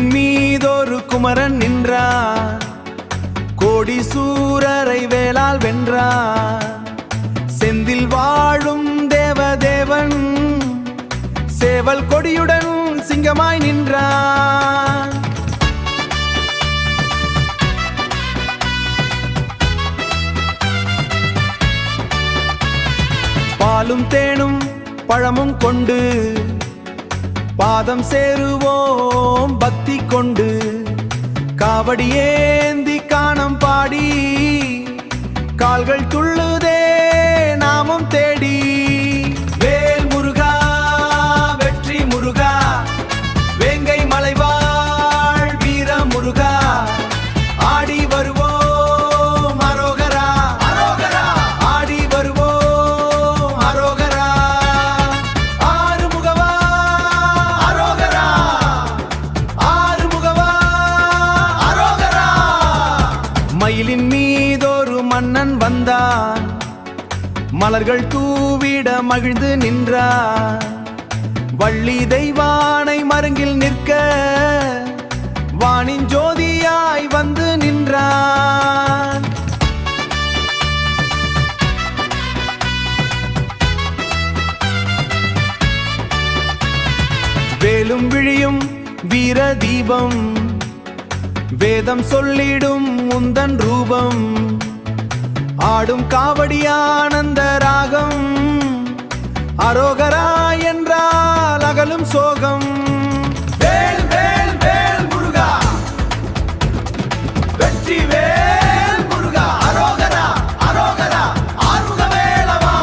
மயிலின் மீதொரு குமரன் நின்றார், கோடி சூரரை வேளால் வென்றார். செந்தில் வாழும் தேவதேவன் சேவல் கொடியுடன் சிங்கமாய் நின்றார். பாலும் தேனும் பழமும் கொண்டு பாதம் சேருவோம் பக்தி கொண்டு. காவடி ஏந்தி காணம் பாடி கால்கள் துள்ளுதே நாமம் தேடி. வேல் முருகா வெற்றி முருகா, வேங்கை மலைவாழ் வீர முருகா, ஆடி வருவோம் அரோகரா அரோகரா, ஆடி வருவோம் அரோகரா. ஆறுமுகவா அரோகரா, ஆறுமுகவா அரோகரா. மயிலின் மீதொரு மன்னன் வந்தான், மலர்கள் தூவிட மகிழ்ந்து நின்றார். வள்ளி தெய்வானை மருங்கில் நிற்க வானின் ஜோதியாய் வந்து நின்றான். வேலும் விழியும் வீர தீபம், வேதம் சொல்லிடும் உந்தன் ரூபம். ஆடும் காவடி ஆனந்த ராகம், அரோகரா என்றால் அகலும் சோகம். வேல் வேல் வேல் முருகா, வெற்றி வேல் முருகா, அரோகரா அரோகரா, ஆறுமுக வேலவா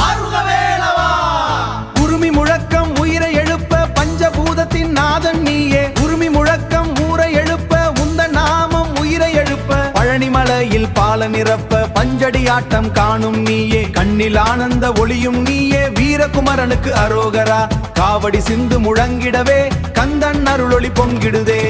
ஆறுமுக வேலவா. உருமி முழக்கம் உயிரை எழுப்ப பஞ்சபூதத்தின் நாதன் நீயே, உருமி முழக்கம் ஊரை எழுப்ப உந்தன் நாமம் உயிரை எழுப்ப. பழனிமலையில் பால நிரப்ப பஞ்சடி ஆட்டம் காணும் நீயே, கண்ணில் ஆனந்த ஒளியும் நீயே. வீரகுமரனுக்கு அரோகரா, காவடி சிந்து முழங்கிடவே கந்தன் அருளொளி பொங்கிடுதே.